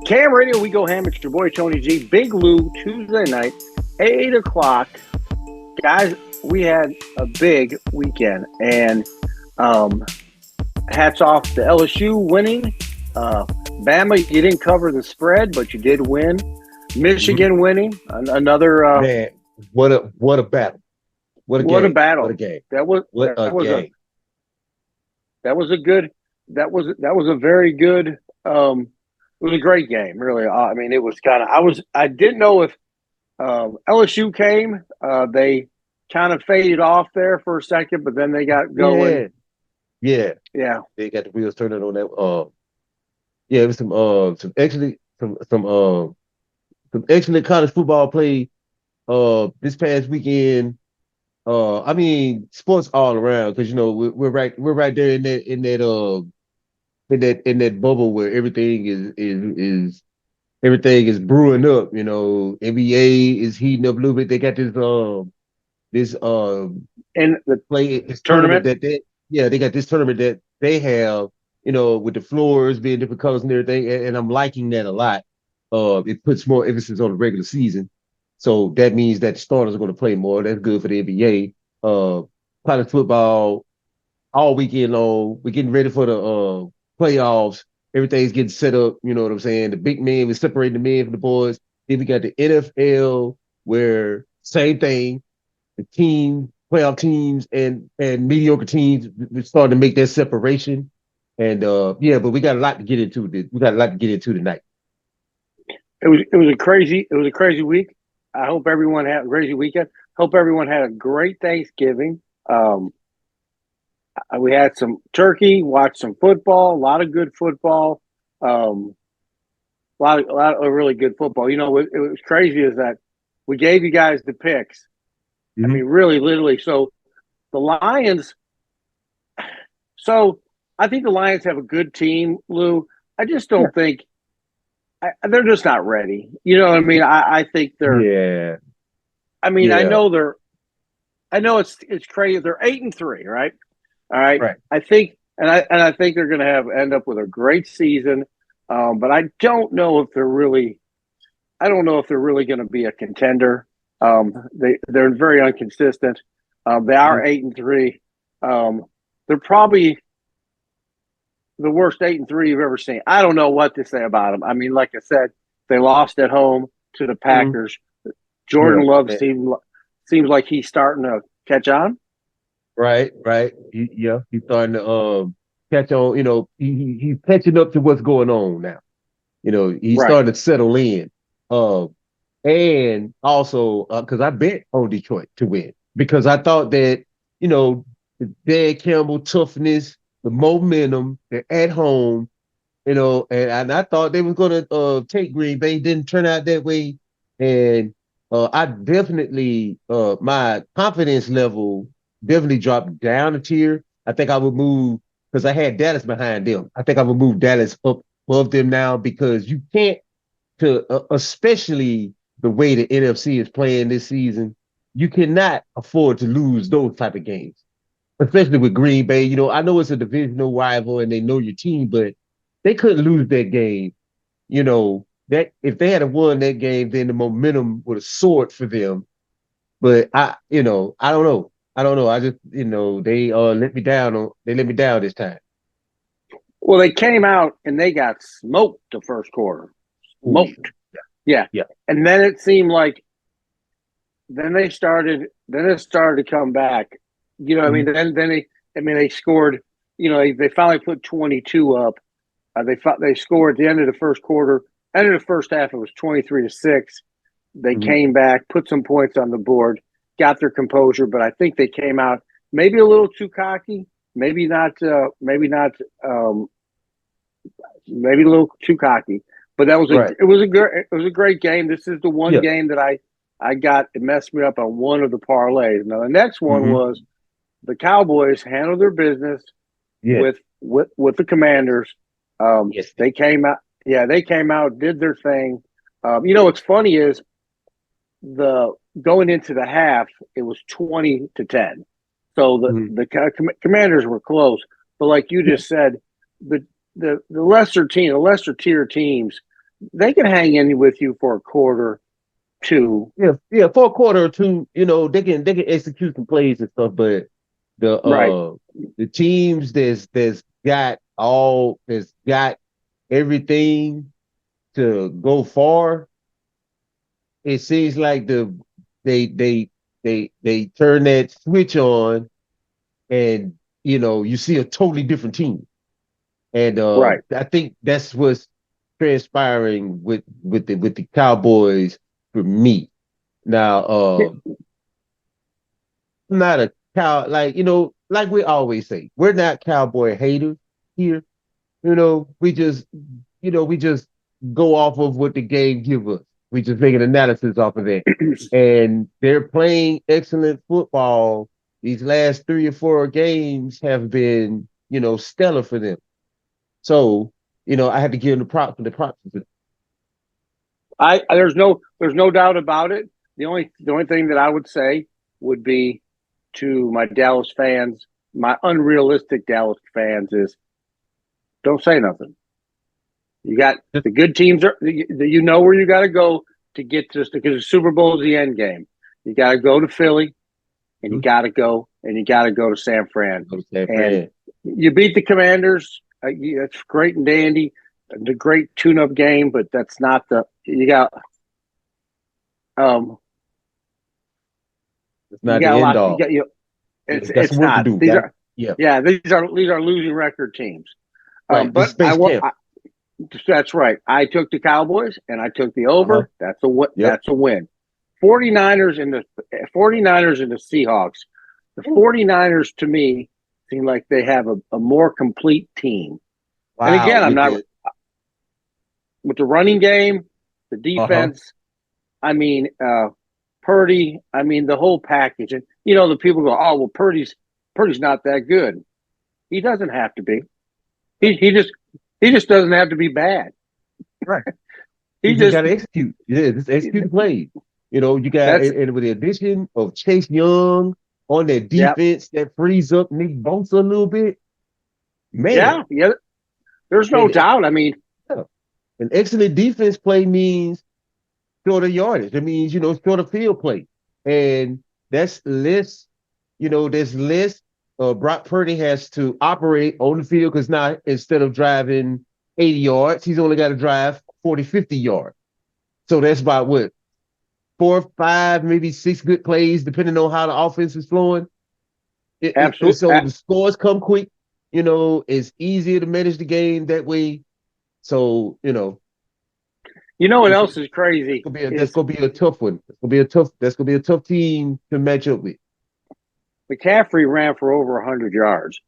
Cam Radio, we go ham. It's your boy Tony G. Big Lou, Tuesday night, 8 o'clock. Guys, we had a big weekend, and hats off to LSU winning. Bama, you didn't cover the spread, but you did win. Michigan winning, another Man, what a battle! What a what a game! battle! What a game! That was a very good. It was a great game, really. I mean, it was kind of. I didn't know if LSU came. They kind of faded off there for a second, but then they got going. Yeah. Yeah. They got the wheels turning on that. Yeah, it was some excellent college football play this past weekend. I mean, sports all around because we're right there in that bubble where everything is everything is brewing up. NBA is heating up a little bit. They got this And the tournament that they got this tournament that they have, with the floors being different colors and everything, and I'm liking that a lot. It puts more emphasis on the regular season, so that means that the starters are going to play more. That's good for the NBA. College football all weekend long. We're getting ready for the playoffs. Everything's getting set up. You know what I'm saying? The big men, we're separating the men from the boys. Then we got the NFL, where same thing. The playoff teams and mediocre teams, we're starting to make that separation. And but we got a lot to get into. We got a lot to get into tonight. It was a crazy week. I hope everyone had a crazy weekend. Hope everyone had a great Thanksgiving. We had some turkey, watched some football, a lot of good football, a lot of really good football. It was crazy is that we gave you guys the picks. I mean, really, literally. So the Lions. So I think the Lions have a good team, Lou. I just don't think they're just not ready. You know what I mean? I think they're. Yeah. I mean, I know it's crazy. They're 8-3, right? All right. Right. I think, and I think they're going to end up with a great season. But I don't know if they're really. I don't know if they're really going to be a contender. They're very inconsistent. They are 8-3. They're probably the worst 8-3 you've ever seen. I don't know what to say about them. I mean, like I said, they lost at home to the Packers. Jordan Love seems like he's starting to catch on. Right. He's starting to catch on. He's catching up to what's going on now. He's starting to settle in. And also because I bet on Detroit to win because I thought that the Dan Campbell toughness, the momentum, they're at home, and I thought they were going to take Green Bay. Didn't turn out that way, and I definitely my confidence level definitely dropped down a tier. I think I would move because I had Dallas behind them. I think I would move Dallas up above them now because you can't especially the way the NFC is playing this season, you cannot afford to lose those type of games, especially with Green Bay. I know it's a divisional rival and they know your team, but they couldn't lose that game. That if they had won that game, then the momentum would have soared for them. But I don't know. I just, they let me down. They let me down this time. Well, they came out and they got smoked the first quarter. Smoked. Yeah. And then it seemed like it started to come back. I mean, they scored, they finally put 22 up. They scored at the end of the first quarter. End of the first half, it was 23-6. They came back, put some points on the board, got their composure, but I think they came out maybe a little too cocky, maybe a little too cocky. But that was it was a great game. This is the one game that I got. It messed me up on one of the parlays. Now the next one was the Cowboys handled their business with the Commanders. They came out. Yeah, they came out, did their thing. What's funny is going into the half, it was 20-10. So the Commanders were close. But like you just said, the lesser tier teams, they can hang in with you for a quarter, two. For a quarter or two, they can execute some plays and stuff, but Right. The teams that's got everything to go far, it seems like they turn that switch on, and you see a totally different team. And Right. I think that's what's transpiring with the Cowboys for me. Now, I'm not a cow like we always say, we're not cowboy haters here. We just go off of what the game give us. We just make an analysis off of that. And they're playing excellent football. These last 3 or 4 games have been, stellar for them. So, I have to give them the props. There's no doubt about it. The only thing that I would say would be to my Dallas fans, my unrealistic Dallas fans, is don't say nothing. You got the good teams where you got to go to get to this, because the Super Bowl is the end game. You got to go to Philly, and you got to go to San Fran. And you beat the Commanders. That's great and dandy. The great tune-up game, but that's not you got. It's not the end all. It's not. These are these are losing record teams. Right, but that's right. I took the Cowboys and I took the over. That's a win. 49ers and the Seahawks. The 49ers to me seem like they have a more complete team. Wow, and again, I'm not with the running game, the defense. I mean, Purdy. I mean, the whole package. And the people go, "Oh, well, Purdy's not that good." He doesn't have to be. He just doesn't have to be bad. Right. He just got to execute. Yeah, just execute the play. You got, and with the addition of Chase Young on that defense, that frees up Nick Bosa a little bit. Man. Yeah. There's no doubt. I mean, an excellent defense play means shorter yardage. It means, shorter field play. And that's less, there's less. Brock Purdy has to operate on the field, because now instead of driving 80 yards, he's only got to drive 40, 50 yards. So that's about 4, 5, maybe 6 good plays, depending on how the offense is flowing. Absolutely. So the scores come quick. It's easier to manage the game that way. So, what else is crazy? That's gonna be a tough one. That's gonna be a tough team to match up with. McCaffrey ran for over 100 yards.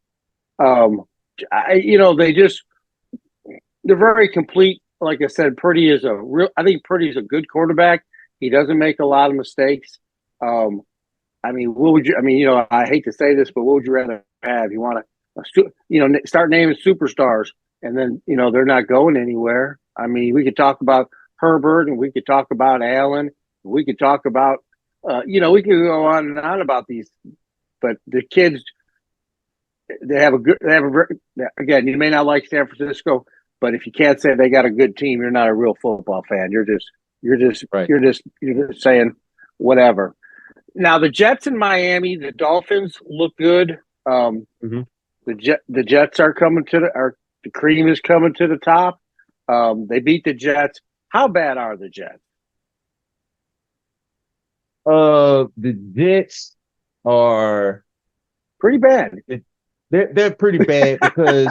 They're very complete. Like I said, I think Purdy's a good quarterback. He doesn't make a lot of mistakes. I mean, what would you? I mean, I hate to say this, but what would you rather have? You want to, start naming superstars, and then they're not going anywhere. I mean, we could talk about Herbert, and we could talk about Allen. We could talk about, we could go on and on about these, but the kids, again, you may not like San Francisco, but if you can't say they got a good team, you're not a real football fan. You're just saying whatever. Now the Jets in Miami, the Dolphins look good. The Jets are coming the cream is coming to the top. They beat the Jets. How bad are the Jets? The Jets are pretty bad. They're pretty bad because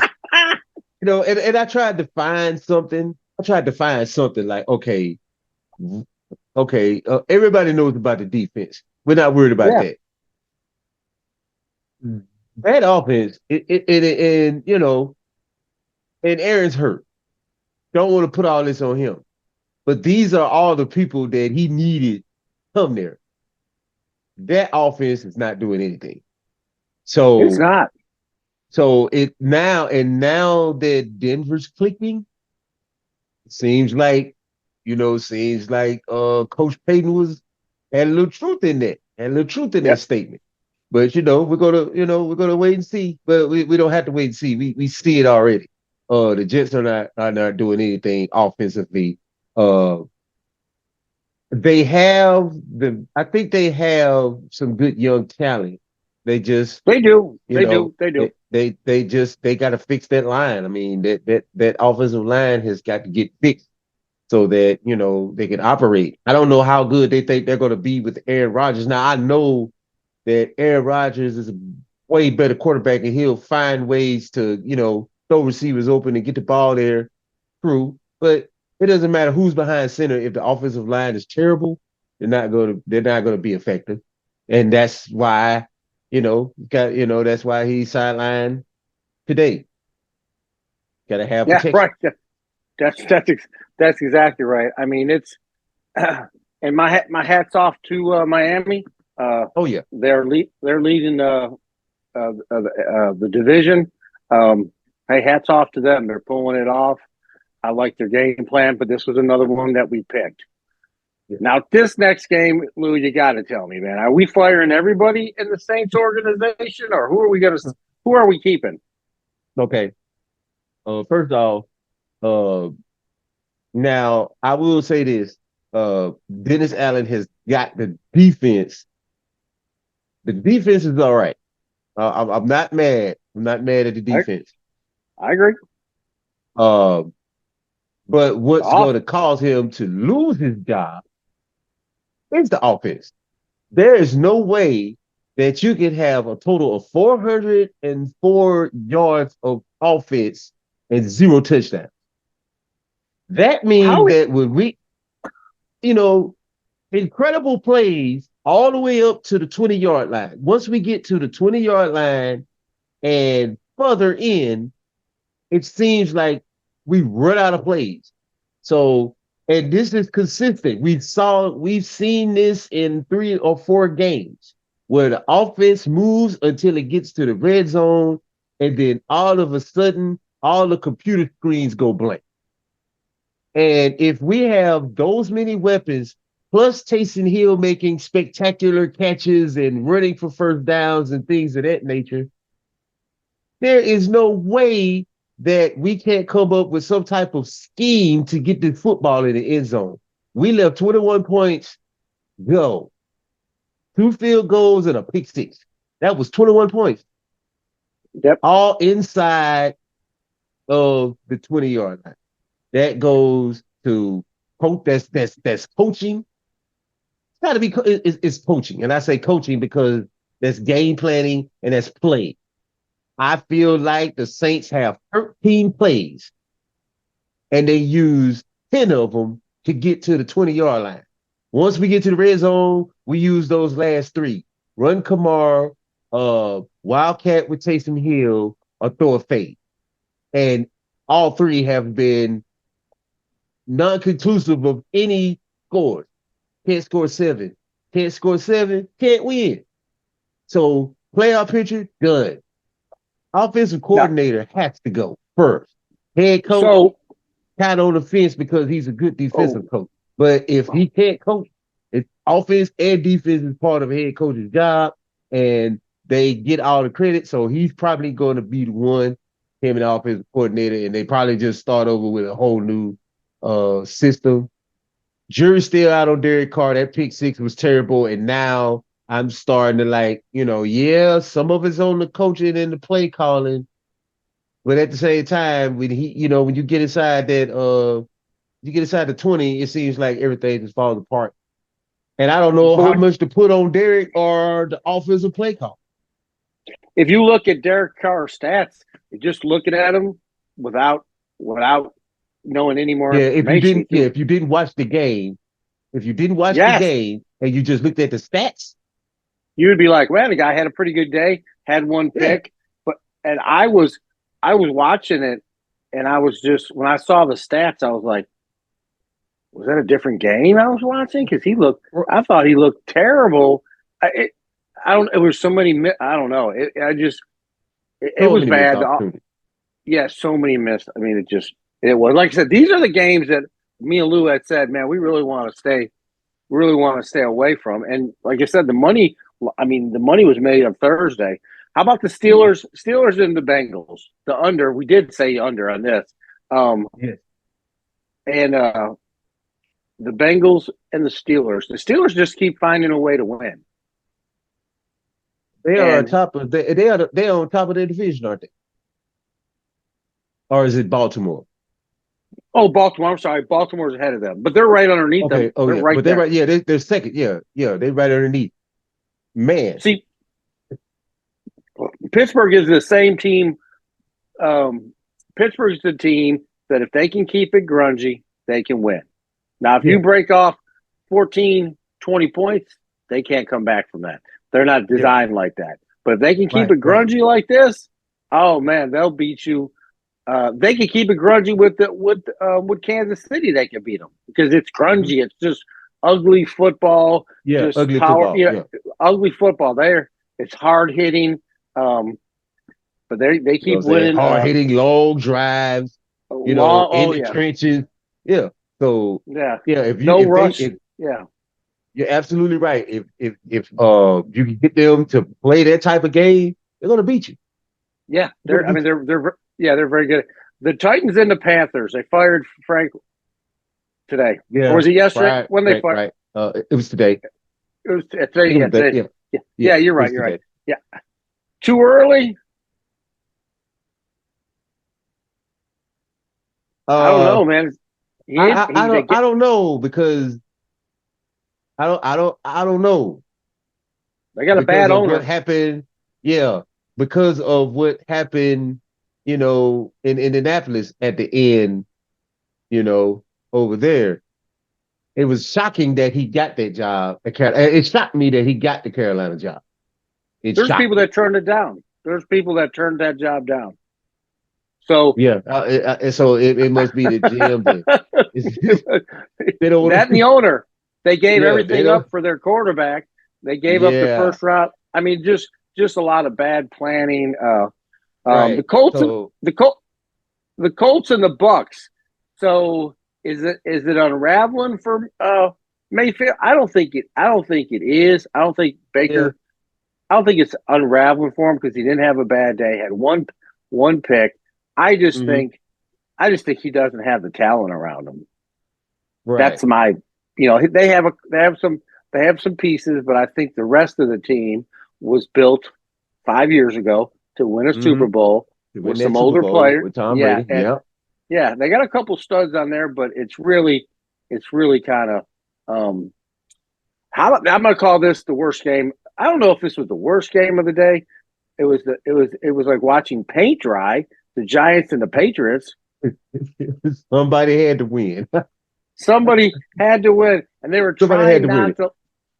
and I tried to find something. Like, okay, everybody knows about the defense. We're not worried about that. That offense, and Aaron's hurt. Don't want to put all this on him, but these are all the people that he needed come there. That offense is not doing anything. So it's not. So now that Denver's clicking, seems like Coach Payton had a little truth in that. That statement. But we're gonna wait and see. But we don't have to wait and see. We see it already. The Jets are not doing anything offensively. Uh, I think they have some good young talent. They just, They do. you They know, do. They do. they got to fix that line. I mean, that offensive line has got to get fixed so that, they can operate. I don't know how good they think they're going to be with Aaron Rodgers. Now, I know that Aaron Rodgers is a way better quarterback and he'll find ways to, throw receivers open and get the ball there through. But it doesn't matter who's behind center. If the offensive line is terrible, they're not gonna be effective. And that's why, that's why he's sidelined today. Gotta have Yeah, protection. right. That's exactly right. I mean, it's and my hats off to Miami. Oh yeah. They're leading the division. Hey, hats off to them. They're pulling it off. I like their game plan, but this was another one that we picked. Yeah. Now, this next game, Lou, you got to tell me, man. Are we firing everybody in the Saints organization, or who are we keeping? Okay. First off, uh, now I will say this: Dennis Allen has got the defense. The defense is all right. I'm not mad. I'm not mad at the defense. I agree. But what's going to cause him to lose his job is the offense. There is no way that you can have a total of 404 yards of offense and 0 touchdowns. That means that when incredible plays all the way up to the 20-yard line. Once we get to the 20-yard line and further in, it seems like we run out of plays. So, and this is consistent. We've seen this in 3 or 4 games where the offense moves until it gets to the red zone, and then all of a sudden, all the computer screens go blank. And if we have those many weapons, plus Taysom Hill making spectacular catches and running for first downs and things of that nature, there is no way that we can't come up with some type of scheme to get the football in the end zone. We left 21 points go. 2 field goals and a pick six. That was 21 points. Yep. All inside of the 20-yard line. That goes to that's coaching. It's got to be it's coaching, and I say coaching because that's game planning and that's play. I feel like the Saints have 13 plays, and they use 10 of them to get to the 20-yard line. Once we get to the red zone, we use those last 3: run Kamara, Wildcat with Taysom Hill, or throw a fade. And all 3 have been non-conclusive of any scores. Can't score 7. Can't score 7. Can't win. So playoff picture, done. Offensive coordinator has to go first. Head coach, kind of on the fence because he's a good defensive coach. But if he can't coach, it's offense and defense is part of a head coach's job, and they get all the credit. So he's probably going to be the one, him and the offensive coordinator, and they probably just start over with a whole new system. Jury's still out on Derek Carr. That pick six was terrible, and now I'm starting to some of it's on the coaching and the play calling, but at the same time, when when you get inside the 20, it seems like everything just falls apart. And I don't know how much to put on Derek or the offensive play call. If you look at Derek Carr's stats, just looking at him without knowing any more information. If you didn't watch the game, the game and you just looked at the stats, you would be like, well, the guy had a pretty good day, had 1 pick. And I was watching it, and I was just, when I saw the stats, I was like, was that a different game I was watching? Because I thought he looked terrible. It was so many, I don't know. It was bad. Yeah, so many missed. I mean, it was, like I said, these are the games that me and Lou had said, man, we really want to stay away from. And like I said, the money was made on Thursday. How about the Steelers? Steelers and the Bengals. The under. We did say under on this. Yes. And the Bengals and the Steelers. The Steelers just keep finding a way to win. They are on top of they're on top of their division, aren't they? Or is it Baltimore? Oh, Baltimore. I'm sorry, Baltimore's ahead of them, but they're right underneath them. Oh they're yeah, right but there. they're right. Yeah, they're second. Yeah, they're right underneath. Man, see, Pittsburgh is the same team. Pittsburgh's the team that if they can keep it grungy, they can win. Now, if you break off 14, 20 points, they can't come back from that. They're not designed like that. But if they can keep it grungy like this, oh man, they'll beat you. They can keep it grungy with Kansas City. They can beat them because it's grungy. Mm-hmm. It's just ugly football. Yeah, just ugly power. Football. Ugly football. It's hard hitting. But they keep winning. Hard hitting, long drives. In the trenches. Yeah. So if you rush. You're absolutely right. If you can get them to play that type of game, they're gonna beat you. Yeah, they're very good. The Titans and the Panthers, they fired Frank today. Yeah. Or was it yesterday? When they fired? It was today. It was today. Yeah, you're right. You're right. Yeah. Too early? I don't know, man. I don't know because I don't know. They got a bad owner. What happened? Yeah, because of what happened, in Indianapolis at the end, over there. It was shocking that he got that job. It shocked me that he got the Carolina job. There's people that turned it down. There's people that turned that job down. So so it must be the GM. That and the owner. They gave everything up for their quarterback. They gave up the first round. I mean, just a lot of bad planning. The Colts, the Colts and the Bucks. So is it unraveling for Mayfield? I don't think it is. I don't think Baker. I don't think it's unraveling for him because he didn't have a bad day. Had one pick. I just think he doesn't have the talent around him. Right. That's my. They have some pieces, but I think the rest of the team was built 5 years ago to win a Super Bowl with some older players. With Tom Brady. They got a couple studs on there, but it's really kind of I'm going to call this the worst game. I don't know if this was the worst game of the day. It was like watching paint dry. The Giants and the Patriots. Somebody had to win. Somebody had to win, and they were trying not to.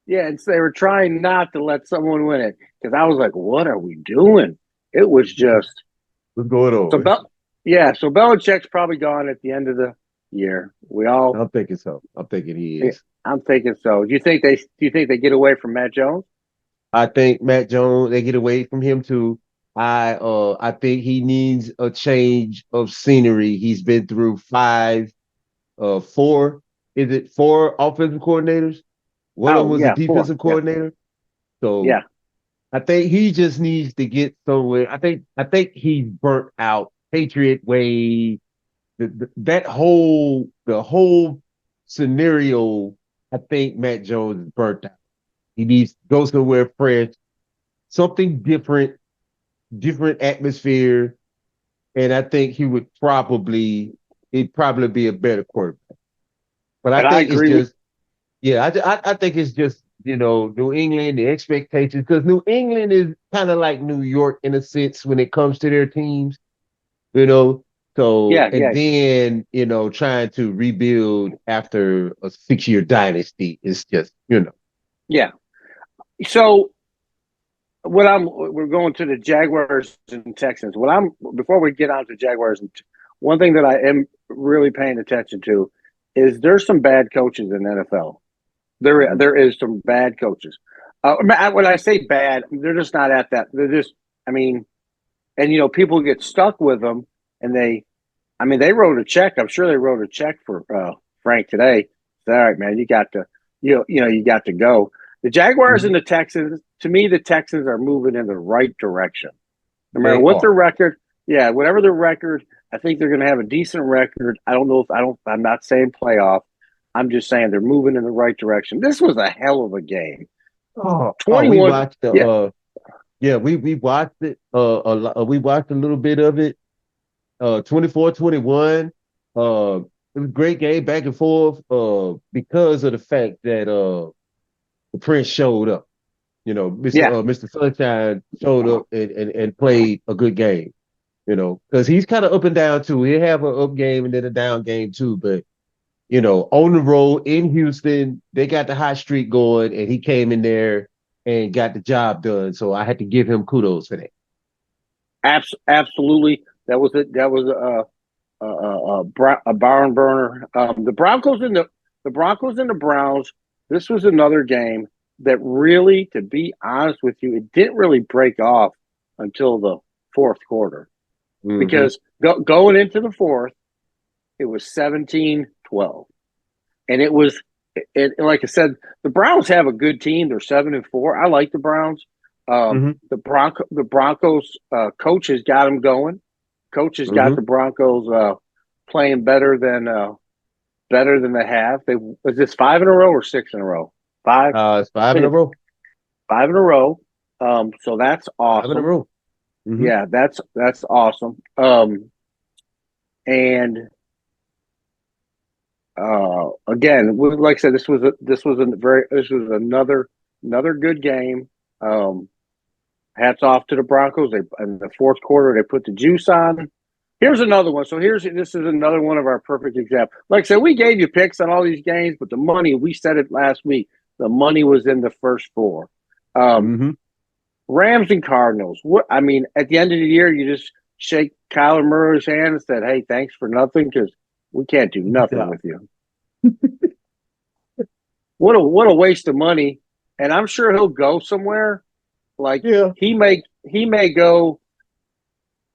Yeah, and so they were trying not to let someone win it because I was like, "What are we doing?" It was just what's going on. So Belichick's probably gone at the end of the year. I'm thinking so. I'm thinking he is. I'm thinking so. Do you think they get away from Matt Jones? I think Matt Jones, they get away from him too. I think he needs a change of scenery. He's been through four offensive coordinators? One of them was a defensive coordinator. So I think he just needs to get somewhere. I think he's burnt out. Patriot way. The whole scenario, I think Matt Jones is burnt out. He needs to go somewhere fresh, something different atmosphere, and I think it'd probably be a better quarterback. But I think I think it's just New England, the expectations, because New England is kind of like New York in a sense when it comes to their teams, So then trying to rebuild after a 6-year dynasty is just Yeah. So we're going to the Jaguars and Texans. Before we get on to Jaguars, one thing that I am really paying attention to is there's some bad coaches in the NFL. There is some bad coaches. When I say bad, they're just not at that. They're just, people get stuck with them, and they wrote a check. I'm sure they wrote a check for Frank today. All right, man, you got to, you got to go. The Jaguars and the Texans, to me, the Texans are moving in the right direction. No matter what their record, whatever their record, I think they're going to have a decent record. I'm not saying playoff, I'm just saying they're moving in the right direction. This was a hell of a game. We 21. watched the we watched it we watched a little bit of it. 24-21. It was a great game back and forth because of the fact that the Prince showed up. You know, Mr. Sunshine showed up and played a good game. You know, because he's kind of up and down too. He'll have an up game and then a down game too. But you know, on the road in Houston, they got the hot streak going, and he came in there and got the job done. So I had to give him kudos for that. Absolutely, that was it. That was a barn burner. The Broncos and the Browns. This was another game that really, to be honest with you, it didn't really break off until the fourth quarter. Because going into the fourth, it was 17-12. And it was, like I said, the Browns have a good team. They're 7-4. I like the Browns. The Broncos coach has got them going. Coach has got the Broncos playing better than they have. Was this 5 in a row or 6 in a row? 5. It's 5 in a row. 5 in a row. So that's awesome. 5 in a row. Yeah, that's awesome. And again, like I said, this was another good game. Hats off to the Broncos. In the fourth quarter, they put the juice on. Here's another one. So this is another one of our perfect examples. Like I said, we gave you picks on all these games, but the money, we said it last week, the money was in the first four. Rams and Cardinals. At the end of the year, you just shake Kyler Murray's hand and said, "Hey, thanks for nothing, because we can't do nothing with you." What a waste of money. And I'm sure he'll go somewhere. He may go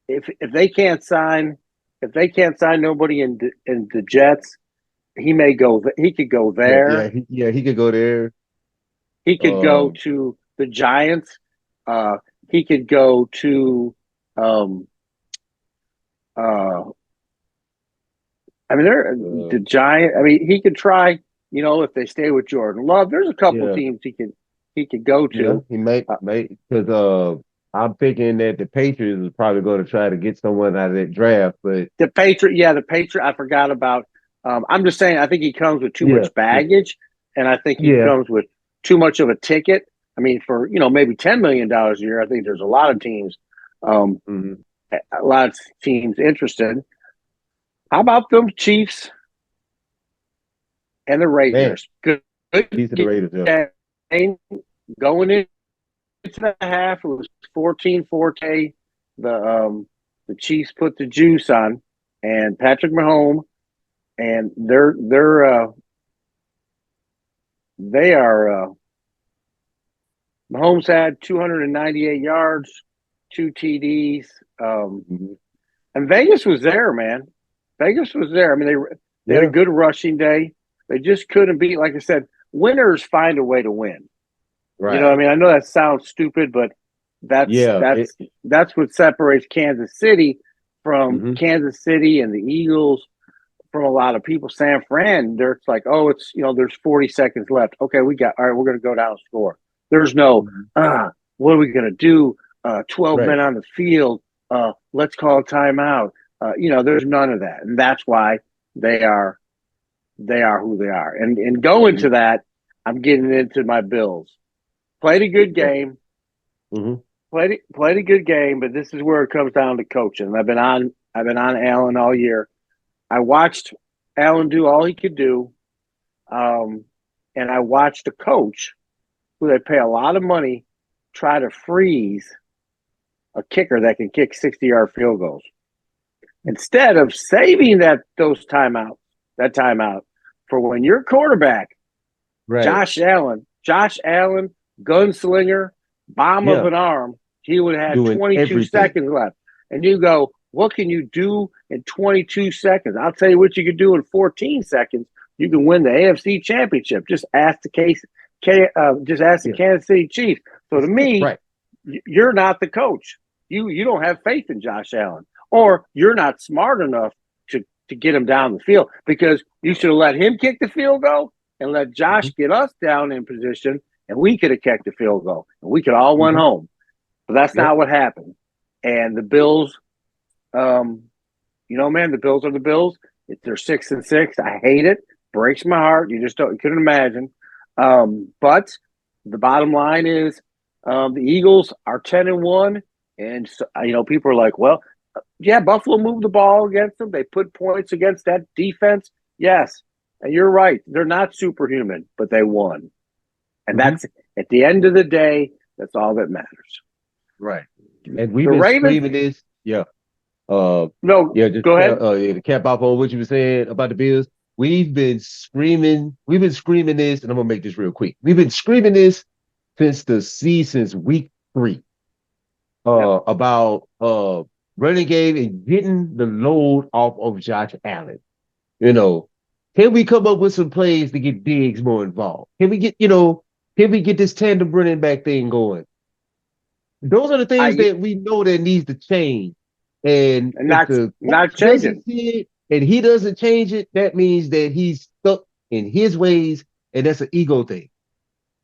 if they can't sign nobody in the Jets. He may go. He could go there. He could go there. He could go to the Giants. He could go to the Giant. He could try, if they stay with Jordan Love. There's a couple teams he could go to. Yeah, he may because I'm thinking that the Patriots is probably going to try to get someone out of that draft, but the Patriot I forgot about. I'm just saying, I think he comes with too much baggage, and I think he comes with too much of a ticket. For maybe $10 million a year, I think there's a lot of teams, interested. How about them Chiefs and the Raiders? Man. Good the Raiders, game. Going into the half, it was 14-4. The Chiefs put the juice on, and Patrick Mahomes, and Mahomes had 298 yards, 2 TDs, and Vegas was there, man. Vegas was there. They had a good rushing day. They just couldn't beat. Like I said, winners find a way to win. Right. I know that sounds stupid, but that's what separates Kansas City from Kansas City and the Eagles from a lot of people. San Fran, it's like, there's 40 seconds left. Okay, all right, we're going to go down and score. There's no, what are we going to do? 12 men on the field. Let's call a timeout. There's none of that. And that's why they are who they are. And going to that, I'm getting into my Bills. Played a good game. Played a good game, but this is where it comes down to coaching. I've been on Allen all year. I watched Allen do all he could do. And I watched a coach who they pay a lot of money try to freeze a kicker that can kick 60-yard field goals. Instead of saving that timeout for when your quarterback, Josh Allen, gunslinger, bomb of an arm, he would have 22 seconds left. And you go, what can you do in 22 seconds? I'll tell you what you could do in 14 seconds. You can win the AFC Championship. Just ask the Kansas City Chiefs. So to me, you're not the coach. You don't have faith in Josh Allen, or you're not smart enough to get him down the field, because you should have let him kick the field goal and let Josh get us down in position, and we could have kicked the field goal and we could all went home. But that's not what happened. And the Bills, man, the Bills are the Bills. They're 6-6. I hate it. Breaks my heart. You couldn't imagine. But the bottom line is, the Eagles are 10-1, and so, people are like, well, yeah, Buffalo moved the ball against them. They put points against that defense. Yes, and you're right. They're not superhuman, but they won, and that's at the end of the day. That's all that matters. Right. And we've been screaming this. Yeah. Go ahead. To cap off on what you were saying about the Bills, we've been screaming this, and I'm gonna make this real quick. We've been screaming this since week 3. About running game and getting the load off of Josh Allen. Can we come up with some plays to get Diggs more involved? Can we get this tandem running back thing going? Those are the things that we know that needs to change. And not changing. And he doesn't change it, that means that he's stuck in his ways, and that's an ego thing.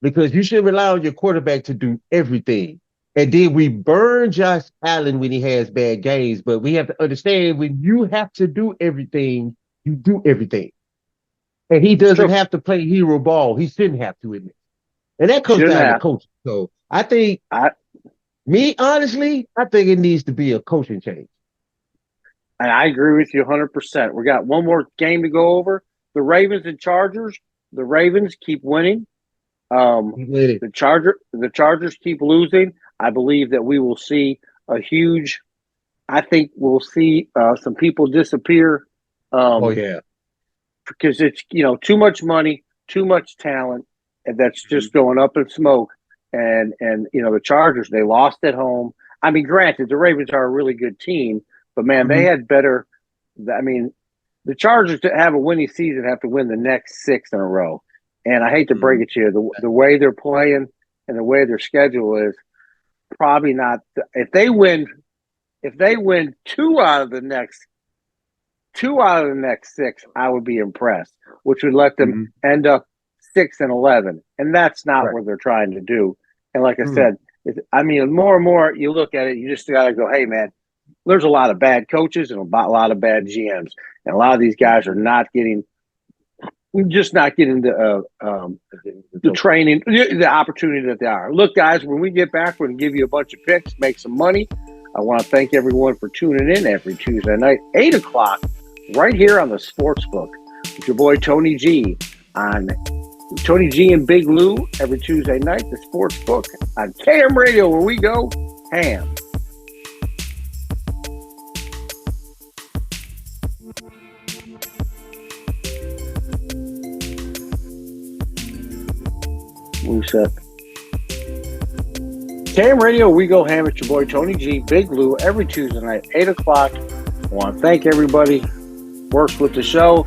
Because you should rely on your quarterback to do everything. And then we burn Josh Allen when he has bad games, but we have to understand, when you have to do everything, you do everything. And he doesn't have to play hero ball. He shouldn't have to admit. And that comes down to coaching. So I think, honestly, I think it needs to be a coaching change. And I agree with you 100%. We got one more game to go over. The Ravens and Chargers. The Ravens keep winning. The Chargers keep losing. I believe that we will see I think we'll see some people disappear. Because it's, too much money, too much talent, and that's just going up in smoke. And the Chargers, they lost at home. I mean, granted, the Ravens are a really good team, but man, they had better. I mean, the Chargers, to have a winning season, have to win the next 6 in a row. And I hate to break it to you, the way they're playing and the way their schedule is, probably not. If they win 2 out of the next 6, I would be impressed, which would let them end up 6-11, and that's not what they're trying to do. And like I said, more and more you look at it, you just got to go, hey man, there's a lot of bad coaches and a lot of bad GMs, and a lot of these guys are not getting the training, the opportunity that they are. Look, guys, when we get back, we're going to give you a bunch of picks, make some money. I want to thank everyone for tuning in every Tuesday night, 8 o'clock, right here on the Sportsbook with your boy Tony G on Tony G and Big Lou every Tuesday night, the Sportsbook on KM Radio, where we go ham. KM Radio, we go ham. It's your boy Tony G, Big Lou, every Tuesday night, 8 o'clock. I want to thank everybody works with the show.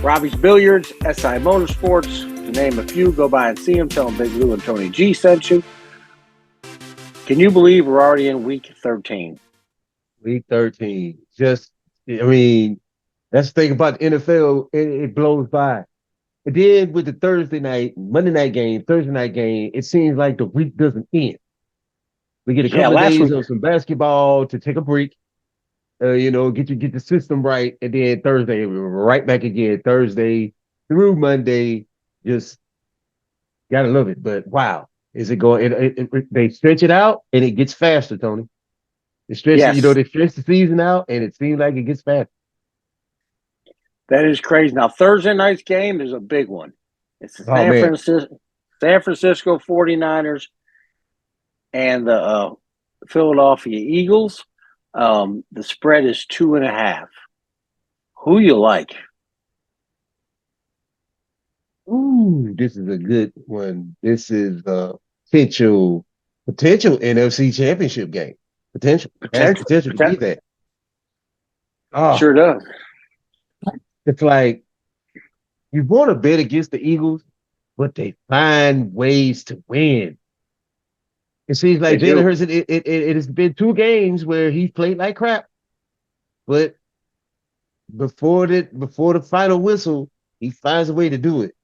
Robbie's Billiards, SI Motorsports, to name a few. Go by and see them. Tell them Big Lou and Tony G sent you. Can you believe we're already in week 13? Week 13. That's the thing about the NFL. It blows by. And then with the Thursday night game, it seems like the week doesn't end. We get a couple of days of some basketball to take a break, get the system right, and then Thursday we're right back again. Thursday through Monday, just gotta love it. But wow, is it going? They stretch it out, and it gets faster, Tony. They stretch the season out, and it seems like it gets faster. That is crazy. Now, Thursday night's game is a big one. It's the San Francisco 49ers and the Philadelphia Eagles. The spread is 2.5. Who you like? Ooh, this is a good one. This is a potential NFC championship game. Potential to be that. Oh. Sure does. It's like you want to bet against the Eagles, but they find ways to win. It seems like Jalen Hurts, it has been 2 games where he played like crap, but before the final whistle, he finds a way to do it.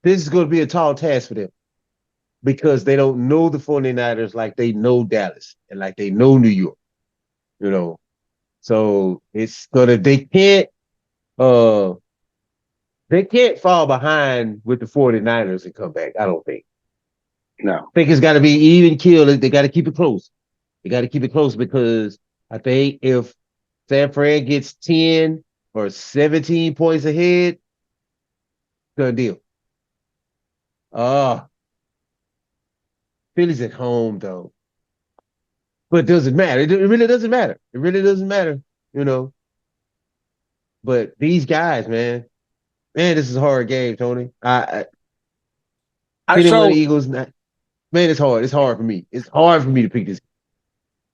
This is going to be a tall task for them because they don't know the 49ers like they know Dallas and like they know New York, you know. So uh they can't fall behind with the 49ers and come back. I don't think. No. I think it's got to be even kill. They got to keep it close. They got to keep it close because I think if San Fran gets 10 or 17 points ahead, done deal. Philly's at home though. But it doesn't matter. It really doesn't matter. It really doesn't matter, you know. But these guys, man, this is a hard game, Tony. Penny one So Eagles, man, it's hard. It's hard for me. It's hard for me to pick this.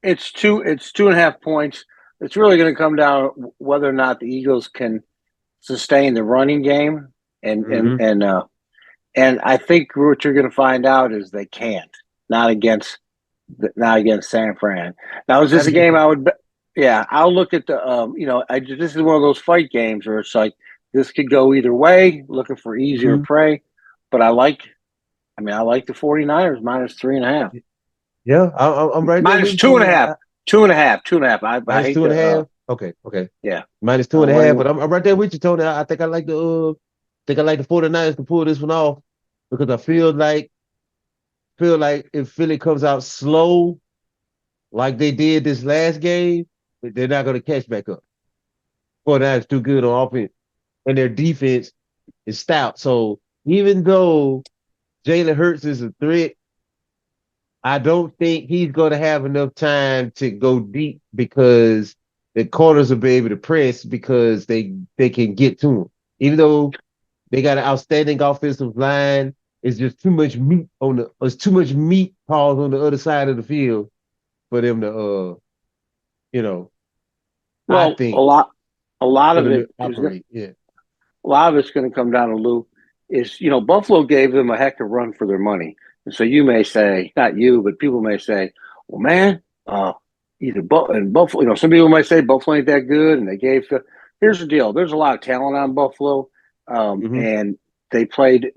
it's 2.5 points. It's really going to come down whether or not the Eagles can sustain the running game, and and Mm-hmm. and uh, and I think what you're going to find out is they can't. Not against Not against San Fran. Now, is this Not a against game them. I would? Yeah, I'll look at the. This is one of those fight games where it's like this could go either way. Looking for easier Mm-hmm. prey, but I like. I mean, I like the 49ers minus 3.5. Yeah, I'm right there with Minus you, two and a Tony. half. 2.5. 2.5. I Minus hate two and a the. half. Okay. Yeah. Minus two and a What do half. you? But I'm right there with you, Tony. I think I like the 49ers to pull this one off because I feel like if Philly comes out slow like they did this last game, they're not going to catch back up. 49ers too good on offense, and their defense is stout. So even though Jalen Hurts is a threat, I don't think he's going to have enough time to go deep because the corners will be able to press because they can get to him. Even though they got an outstanding offensive line, it's just too much meat it's too much meat paused on the other side of the field for them to you know, I Well, think a lot for of them it to is operate. Yeah. a lot of it's going to come down to Lou. Is Buffalo gave them a heck of a run for their money, and so you may say, not you, but people may say, well, man, and Buffalo. Some people might say Buffalo ain't that good, and they gave. Here's the deal: there's a lot of talent on Buffalo, Mm-hmm. and they played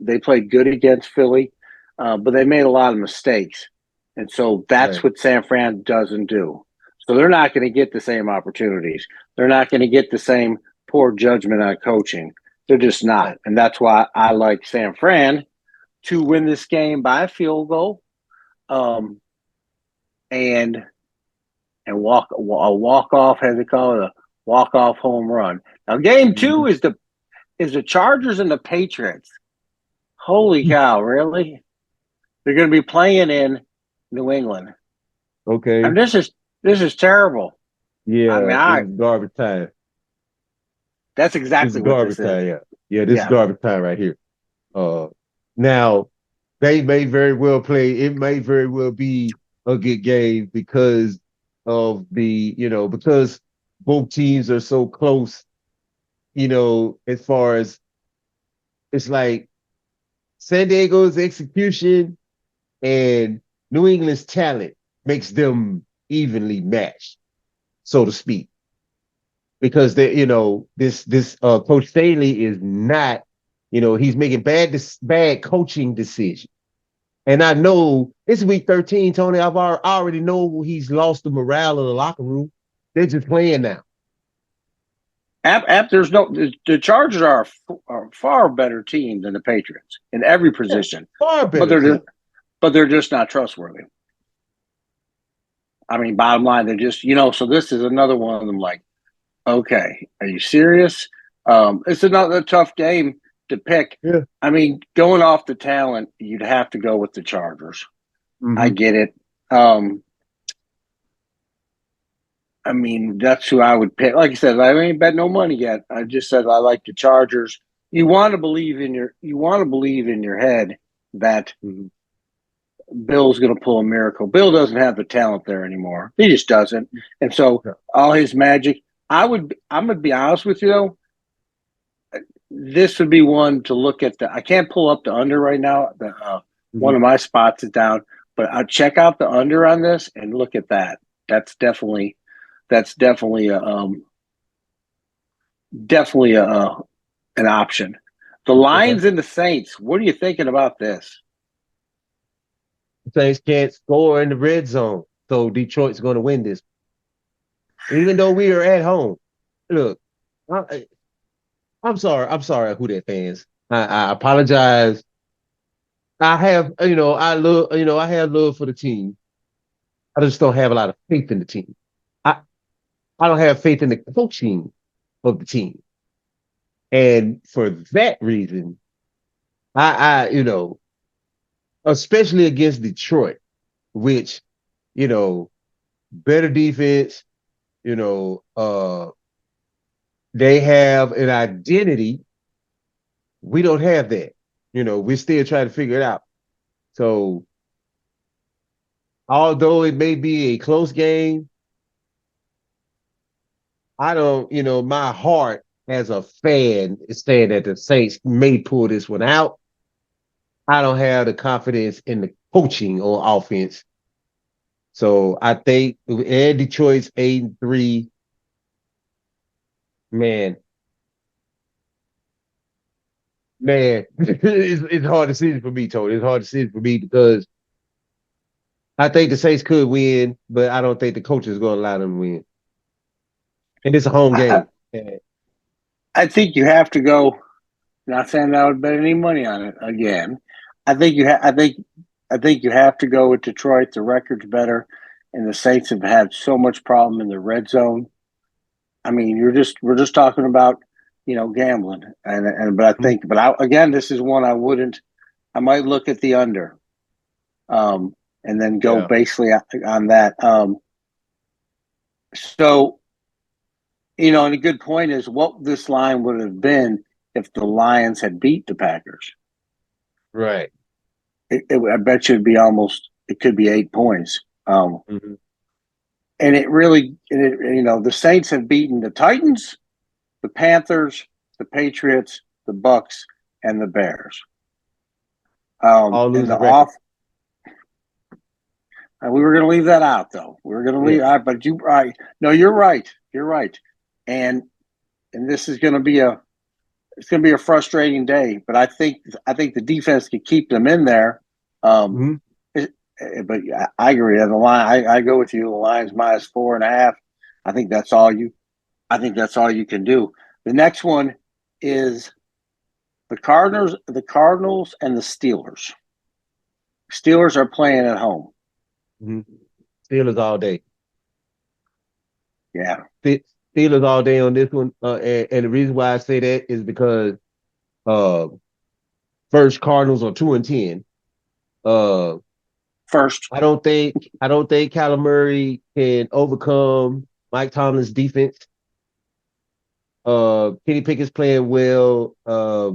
good against Philly, but they made a lot of mistakes, and so that's Right. what San Fran doesn't do. So they're not going to get the same opportunities. They're not going to get the same poor judgment on coaching. They're just not. Right. And that's why I like San Fran to win this game by a field goal, um, and a walk off, as they call it, a walk off home run. Now, game Mm-hmm. two is the Chargers and the Patriots. Holy cow! Really? They're going to be playing in New England. I Okay. mean, this is terrible. I mean, Yeah, this is garbage time. that's This is exactly what this garbage is. time. Yeah. Yeah, this is Yeah. garbage time right here. Uh, Now they may very well play. It may very well be a good game because of because both teams are so close. As far as it's like San Diego's execution and New England's talent makes them evenly matched, so to speak. Because this Coach Staley is not, he's making bad coaching decisions. And I know it's week 13, Tony. I already know he's lost the morale of the locker room. They're just playing now. There's no the Chargers are a far better team than the Patriots in every Yeah, position, far but better they're just, team. but they're just not trustworthy. I mean, bottom line, they're just So this is another one of them. Like, okay, are you serious? It's another tough game to pick. Yeah. I mean, going off the talent, you'd have to go with the Chargers. I Mm-hmm. get it. Um, I mean, that's who I would pick. Like I said, I ain't bet no money yet. I just said I like the Chargers. You want to believe in your head that Mm-hmm. Bill's going to pull a miracle. Bill doesn't have the talent there anymore. He just doesn't. And so Yeah. all his magic, I'm going to be honest with you though. This would be one to look at. I can't pull up the under right now. Mm-hmm. One of my spots is down, but I'll check out the under on this and look at that. That's definitely a definitely an option. The Lions and the Saints. What are you thinking about this? The Saints can't score in the red zone, so Detroit's going to win this. Even though we are at home. Look, I'm sorry, Who Dat fans. I apologize. I have, I love, I have love for the team. I just don't have a lot of faith in the team. I, I don't have faith in the coaching of the team. And for that reason, especially against Detroit, which, you know, better defense, you know, they have an identity. We don't have that. We're still trying to figure it out. So, although it may be a close game, I don't, my heart as a fan is saying that the Saints may pull this one out. I don't have the confidence in the coaching on offense. So I think and Detroit's 8-3, man, it's hard to see it for me, Tony. It's hard to see it for me because I think the Saints could win, but I don't think the coach is going to allow them to win. And it's a home game. I think you have to go. Not saying that I would bet any money on it again. I think you have to go with Detroit. The record's better, and the Saints have had so much problem in the red zone. I mean, we're just talking about gambling, but again, this is one I might look at the under, and then go basically on that. So, and a good point is what this line would have been if the Lions had beat the Packers. Right. I bet you it could be 8 points. Mm-hmm. And the Saints have beaten the Titans, the Panthers, the Patriots, the Bucks, and the Bears. All losing records. And we were going to leave that out, though. We were going to leave. But no, you're right. You're right. And this is going to be a frustrating day. But I think the defense can keep them in there. But I agree. The line, I go with you. The line's -4.5. I think that's all you can do. The next one is the Cardinals and the Steelers. Steelers are playing at home. Mm-hmm. Steelers all day. Yeah. Steelers all day on this one. And the reason why I say that is because first, Cardinals are 2-10. First, I don't think Kyler Murray can overcome Mike Tomlin's defense. Kenny Pickett's playing well. They're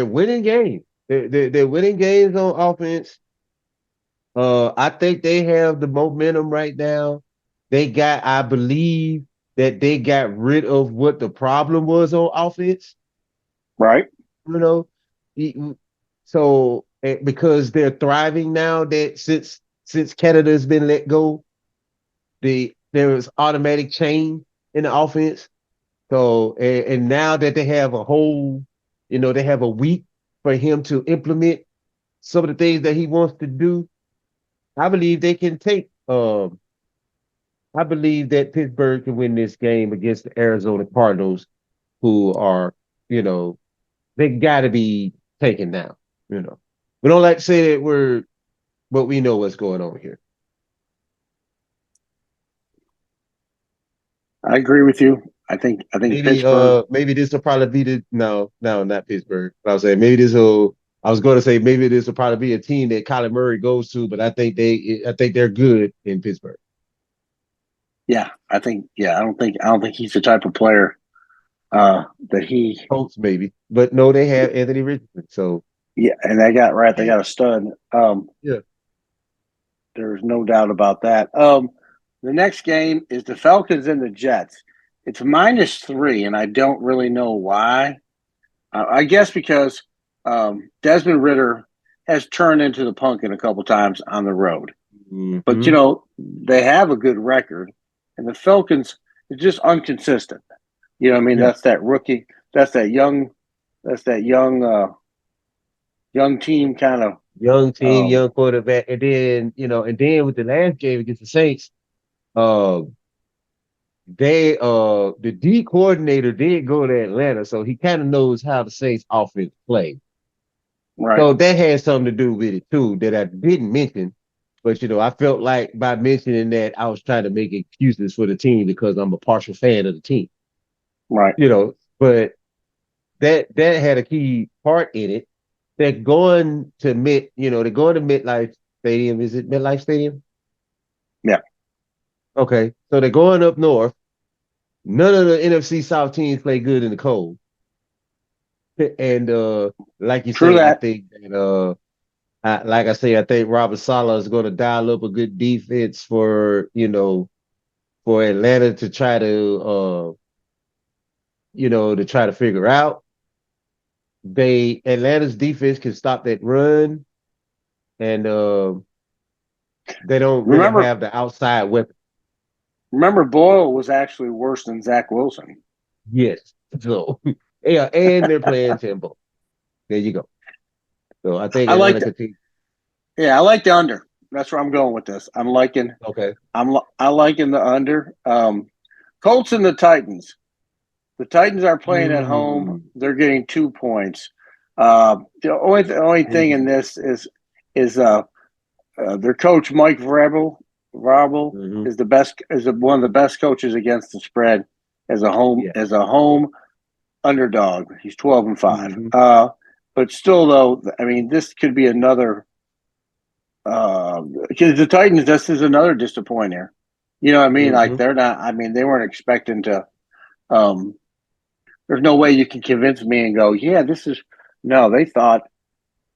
winning games. They're winning games on offense. I think they have the momentum right now. I believe that they got rid of what the problem was on offense. Right. So because they're thriving now, that since Canada's been let go, there is automatic change in the offense. So and now that they have they have a week for him to implement some of the things that he wants to do. I believe they can take. I believe that Pittsburgh can win this game against the Arizona Cardinals, who are, they got to be taken down. We don't like to say that but we know what's going on here. I agree with you. I think maybe Pittsburgh. Maybe this will probably be no, not Pittsburgh. I was saying maybe this will. I was going to say maybe this will probably be a team that Kyler Murray goes to, but I think they're good in Pittsburgh. Yeah, I don't think he's the type of player that he hopes maybe, but no, they have Anthony Richardson. So yeah, and they got a stud. Yeah, there's no doubt about that. The next game is the Falcons and the Jets. It's -3, and I don't really know why. I guess because Desmond Ridder has turned into the pumpkin a couple times on the road. Mm-hmm. But they have a good record. and the Falcons is just inconsistent. You know what I mean? Yeah. That's that rookie. That's that young. That's that young team kind of. Young team, young quarterback, and then with the last game against the Saints, uh, the D coordinator did go to Atlanta, so he kind of knows how the Saints offense play. Right. So that had something to do with it too that I didn't mention. But I felt like by mentioning that I was trying to make excuses for the team because I'm a partial fan of the team. Right. But that had a key part in it. They're going to MetLife Stadium. Is it MetLife Stadium? Yeah. Okay. So they're going up north. None of the NFC South teams play good in the cold. And like you True say, I that. think that I think Robert Saleh is going to dial up a good defense for Atlanta to try to figure out. Atlanta's defense can stop that run, and they don't really Remember, have the outside weapon. remember, Boyle was actually worse than Zach Wilson. Yes. So yeah, and they're playing tempo. There you go. So I think I like Atlanta that. could take. Yeah, I like the under. That's where I'm going with this. Okay. I liking the under. Colts and the Titans. The Titans are playing at home. Mm, They're getting 2 points. The only thing in mm, this is their coach Mike Vrabel mm-hmm. is one of the best coaches against the spread Yeah. as a home underdog. He's 12-5. Mm-hmm. But still, though, I mean, this could be another. Because the Titans, this is another disappointer. You know what I mean? Like Mm-hmm. they're not. I mean, they weren't expecting to. Um, there's no way you can convince me and go, yeah, this is. No, they thought.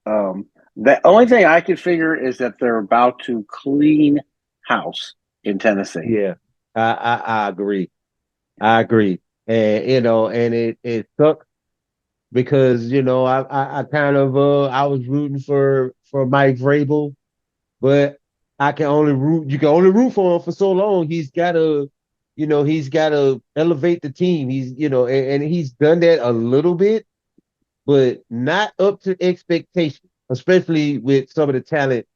The only thing I could figure is that they're about to clean house in Tennessee. Yeah. I agree. I agree. And and it sucks because I kind of I was rooting for Mike Vrabel, but you can only root for him for so long. He's gotta elevate the team. And he's done that a little bit, but not up to expectation, especially with some of the talent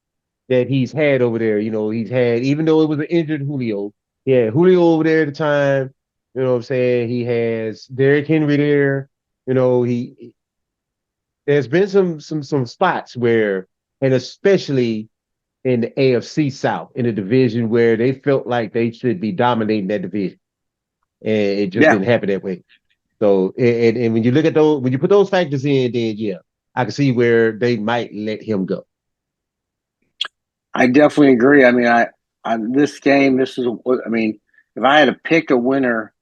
that he's had over there. He's had, even though it was an injured Julio, he had Julio over there at the time. You know what I'm saying? He has Derrick Henry there. He there's been some spots where, and especially in the AFC South, in a division where they felt like they should be dominating that division, and it just Yeah, didn't happen that way. So, and when you look at those, when you put those factors in, then yeah, I can see where they might let him go. I definitely agree. I mean, on this game, this is. I mean, if I had to pick a winner,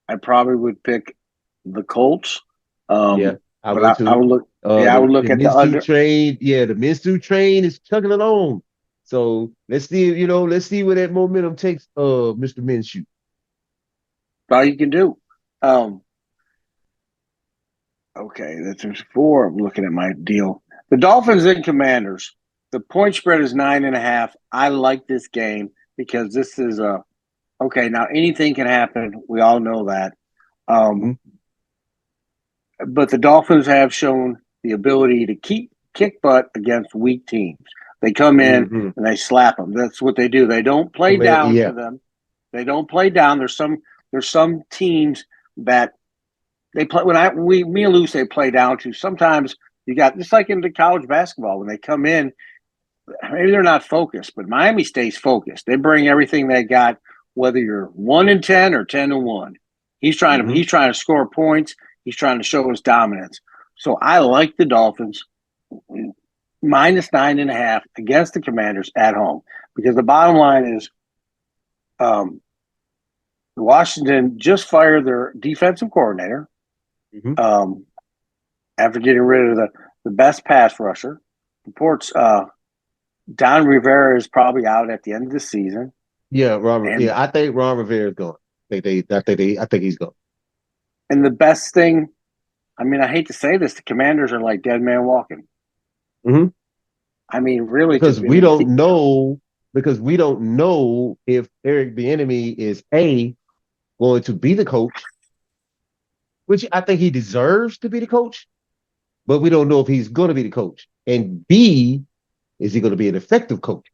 I probably would pick the Colts. Yeah, I But would I too. would look. Yeah, I would The look at the Minshew under. train, yeah, the Minshew train is chugging along. So let's see where that momentum takes Mr. Minshew. All you can do. Um, okay, that's 4. I'm looking at my deal. The Dolphins and Commanders. The point spread is 9.5. I like this game because this is a okay. Now anything can happen. We all know that. Um, Mm-hmm. but the Dolphins have shown the ability to kick butt against weak teams. They come in Mm-hmm. and they slap them. That's what they do. They don't play down Yeah. to them. They don't play down. There's some teams that they play me and Lou say play down to. Sometimes you got just like in the college basketball when they come in, maybe they're not focused, but Miami stays focused. They bring everything they got, whether you're 1-10 or 10-1. Mm-hmm. He's trying to score points. He's trying to show his dominance. So I like the Dolphins minus 9.5 against the Commanders at home because the bottom line is um, Washington just fired their defensive coordinator Mm-hmm. um, after getting rid of the best pass rusher. Reports Don Rivera is probably out at the end of the season. Yeah, Ron. And Yeah, I think Ron Rivera is going. I think he's going. and the best thing, I mean, I hate to say this, the Commanders are like dead man walking. Mm-hmm. I mean, really, Because we don't know. because we don't know if Eric Bieniemy is going to be the coach, which I think he deserves to be the coach, but we don't know if he's going to be the coach. And B, is he going to be an effective coach?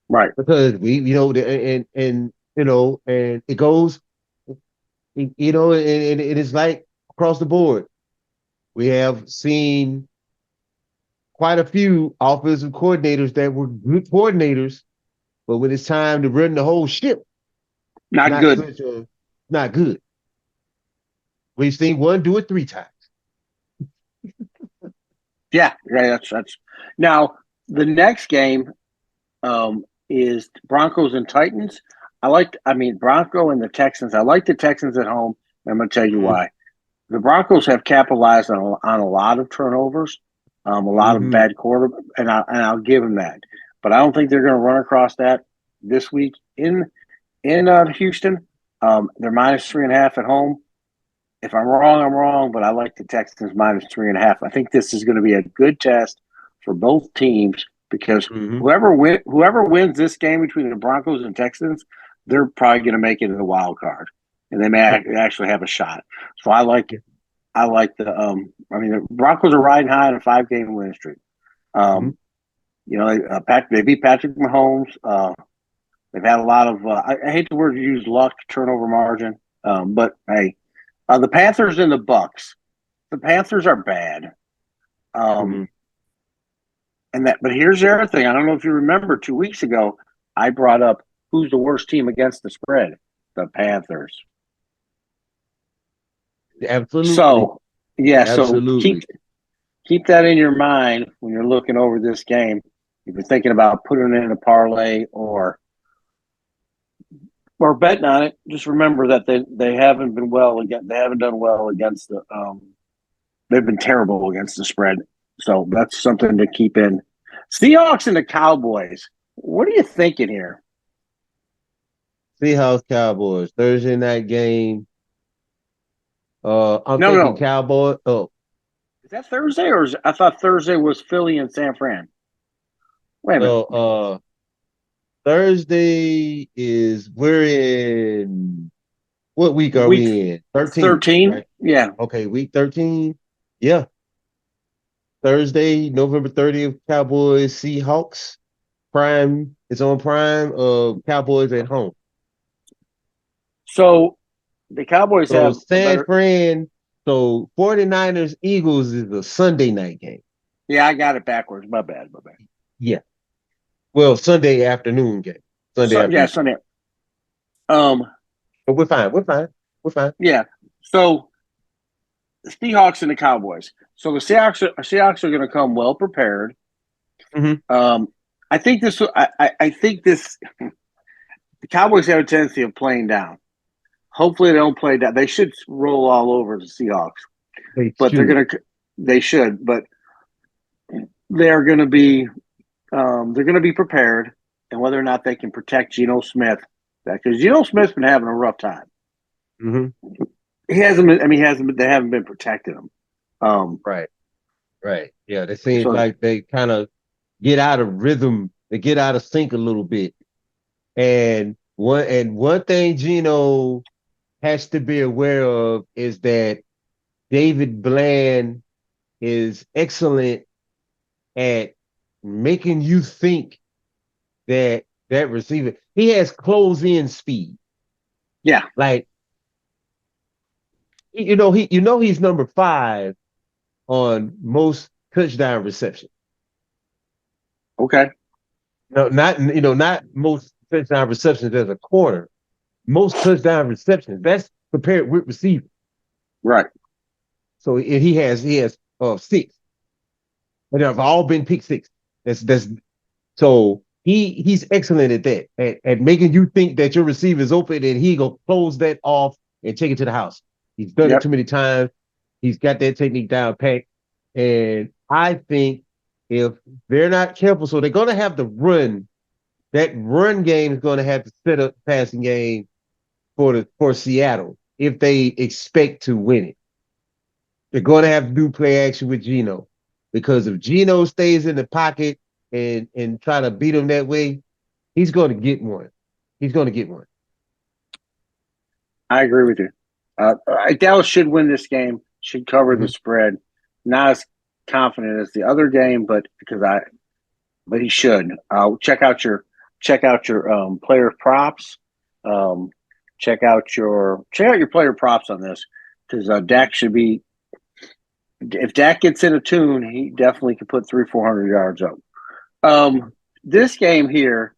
Right. Because and it goes, and it is like across the board. We have seen quite a few offensive coordinators that were good coordinators, but when it's time to run the whole ship, Not good. Not good. We've seen one do it 3 times. Yeah, right. That's now the next game is Broncos and Titans. Bronco and the Texans. I like the Texans at home. I'm going to tell you why. The Broncos have capitalized on a lot of turnovers, a lot of bad quarter, and I'll give them that. But I don't think they're going to run across that this week in Houston. They're -3.5 at home. If I'm wrong, I'm wrong, but I like the Texans -3.5. I think this is going to be a good test for both teams because whoever wins this game between the Broncos and Texans, they're probably going to make it in the wild card, and they may actually have a shot. So I like the Broncos are riding high on a 5-game win streak. They beat Patrick Mahomes. They've had a lot of I hate the word use luck, turnover margin, but hey. The Panthers and the Bucks. The Panthers are bad. But here's the other thing. I don't know if you remember 2 weeks ago, I brought up who's the worst team against the spread? The Panthers. Absolutely. So absolutely. So keep that in your mind when you're looking over this game. If you're thinking about putting it in a parlay or betting on it, just remember that they haven't been well again. They haven't done well against the. They've been terrible against the spread, so that's something to keep in. Seahawks and the Cowboys. What are you thinking here? Seahawks Cowboys Thursday night game. I'm thinking Cowboys. Oh, is that Thursday or I thought Thursday was Philly and San Fran. Wait a minute. So, Thursday we're in, what week are we in? 13. Right? Yeah. Okay, week 13. Yeah. Thursday, November 30th, Cowboys, Seahawks. Prime. It's on Prime. Cowboys at home. So the Cowboys have San Fran. So 49ers, Eagles is a Sunday night game. Yeah, I got it backwards. My bad. Yeah. Well, Sunday afternoon game. Yeah, Sunday. But we're fine. Yeah. So the Seahawks and the Cowboys. So the Seahawks are going to come well prepared. I think this. The Cowboys have a tendency of playing down. Hopefully, they don't play down. They should roll all over the Seahawks, They should, but they're going to be. They're going to be prepared, and whether or not they can protect Geno Smith, because Geno Smith's been having a rough time. He hasn't been. They haven't been protecting him. Right. Yeah, they seem like they kind of get out of rhythm. They get out of sync a little bit. And one thing Geno has to be aware of is that David Bland is excellent at making you think that receiver, he has close-in speed. Yeah. Like, he's number 5 on most touchdown receptions. Okay. No, not most touchdown receptions as a corner. Most touchdown receptions. That's compared with receivers. Right. So he has 6. And they've all been pick 6. That's so he's excellent at that, at making you think that your receiver is open and he go close that off and take it to the house. He's done it too many times. He's got that technique down pat. And I think if they're not careful, so they're going to have to run. That run game is going to have to set up the passing game for Seattle if they expect to win it. They're going to have to do play action with Geno, because if Geno stays in the pocket and try to beat him that way, He's going to get one. He's going to get one. I agree with you. Dallas should win this game. Should cover the spread. Not as confident as the other game, but he should. Check out your player props. Check out your player props on this because Dak should be. If Dak gets in a tune, he definitely could put 300-400 yards up. This game here,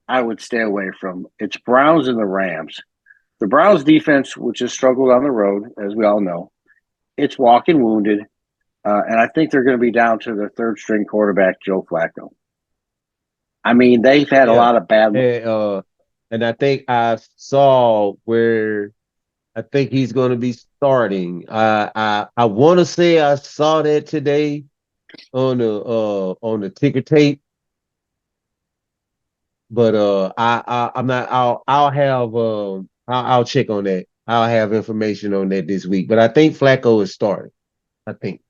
I would stay away from. It's Browns and the Rams. The Browns defense, which has struggled on the road, as we all know, it's walking wounded, and I think they're going to be down to their third string quarterback, Joe Flacco. I mean, they've had a lot of bad. And I think I saw where I think he's going to be starting. I want to say I saw that today on the ticker tape, but I'm not. I'll check on that. I'll have information on that this week. But I think Flacco is starting. I think.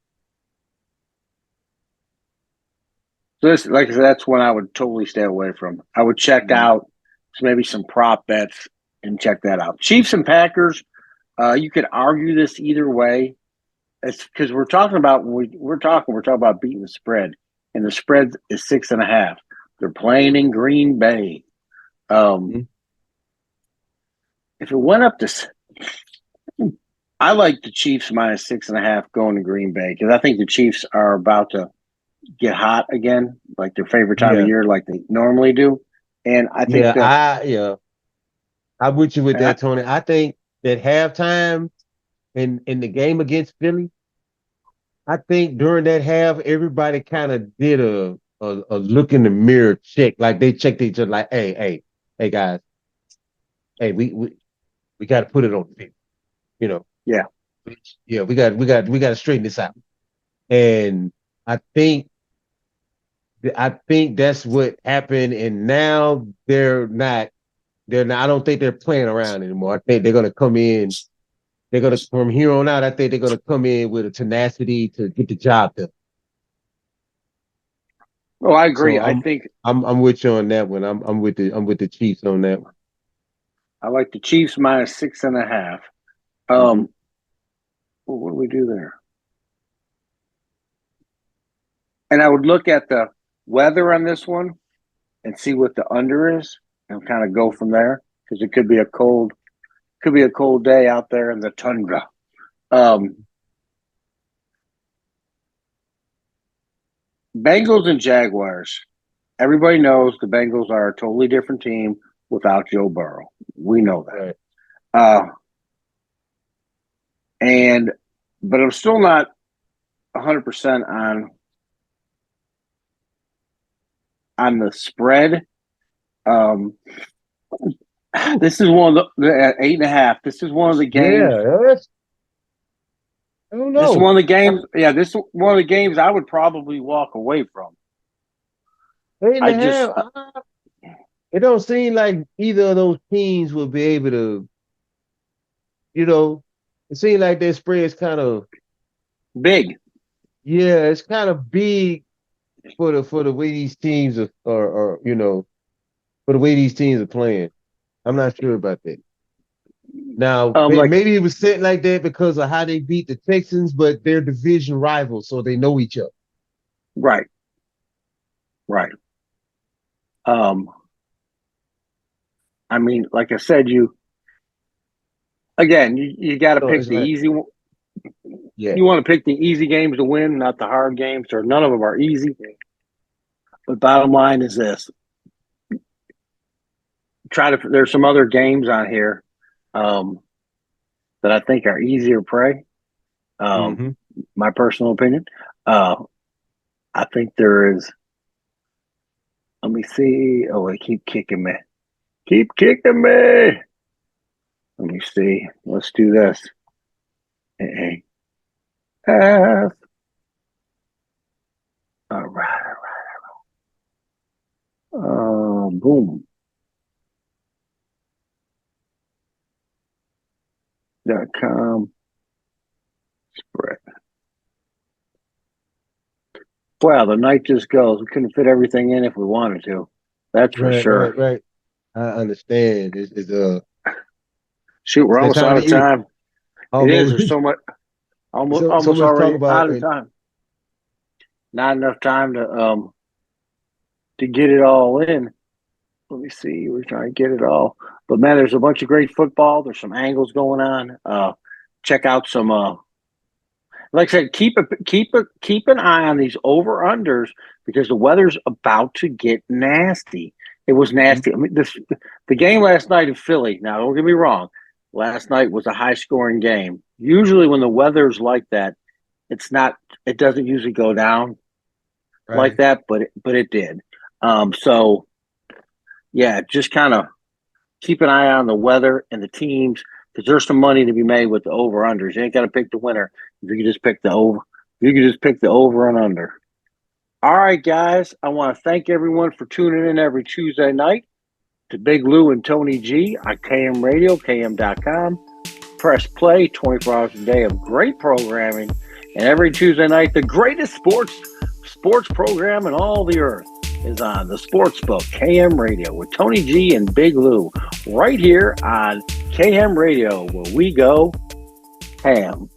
So this, like I said, that's one I would totally stay away from. I would check out maybe some prop bets and check that out. Chiefs and Packers. You could argue this either way. It's because we're talking about we're talking about beating the spread, and the spread is 6.5. They're playing in Green Bay. If it went up to, I like the Chiefs minus 6.5 going to Green Bay because I think the Chiefs are about to get hot again, like their favorite time of year, like they normally do. And I think I'm with you with that, Tony. I think that halftime in the game against Philly, I think during that half, everybody kind of did a look in the mirror check, like they checked each other, like, hey guys, hey we got to put it on the field, you know. We got to straighten this out, and I think that's what happened, and now they're not. I don't think they're playing around anymore. I think they're gonna come in. They're gonna from here on out. I think they're gonna come in with a tenacity to get the job done. Oh, I agree. So I think I'm with you on that one. I'm with the Chiefs on that one. I like the Chiefs minus 6.5. What do we do there? And I would look at the weather on this one and see what the under is and kind of go from there because it could be a cold day out there in the tundra. Bengals and Jaguars. Everybody knows the Bengals are a totally different team without Joe Burrow. We know that. Right. But I'm still not 100% on the spread. This is one of the 8.5. This is one of the games. Yeah, I don't know. This is one of the games. Yeah, this is one of the games I would probably walk away from. 8.5. It don't seem like either of those teams will be able to. It seems like their spread is kind of big. Yeah, it's kind of big for the way these teams are for the way these teams are playing. I'm not sure about that. Now, maybe it was set like that because of how they beat the Texans, but they're division rivals, so they know each other. Right. I mean, like I said, you got to pick the easy one. Yeah. You want to pick the easy games to win, not the hard games, or none of them are easy. But bottom line is this. There's some other games on here that I think are easier prey. My personal opinion. I think there is. Let me see. Oh, they keep kicking me. Keep kicking me. Let me see. Let's do this. Hey. All right. Boom. .com spread. Wow, the night just goes. We couldn't fit everything in if we wanted to. That's for sure. Right. I understand. It's Shoot, we're that almost time out of of year. time. It is. There's Almost so much, so almost much to talk already about. out of And time. Not enough time to get it all in. Let me see. We're trying to get it all. But man, there's a bunch of great football. There's some angles going on. Check out some. Like I said, keep an eye on these over unders because the weather's about to get nasty. It was nasty. I mean, the game last night in Philly. Now, don't get me wrong. Last night was a high scoring game. Usually, when the weather's like that, it's not. It doesn't usually go down like that, but it did. So yeah, just kind of keep an eye on the weather and the teams because there's some money to be made with the over unders. You ain't got to pick the winner. If you can just pick the over, you can just pick the over and under. All right, guys. I want to thank everyone for tuning in every Tuesday night to Big Lou and Tony G on KM Radio, KM.com. Press play 24 hours a day of great programming. And every Tuesday night, the greatest sports program in all the earth is on the Sportsbook KM Radio with Tony G and Big Lou right here on KM Radio where we go ham.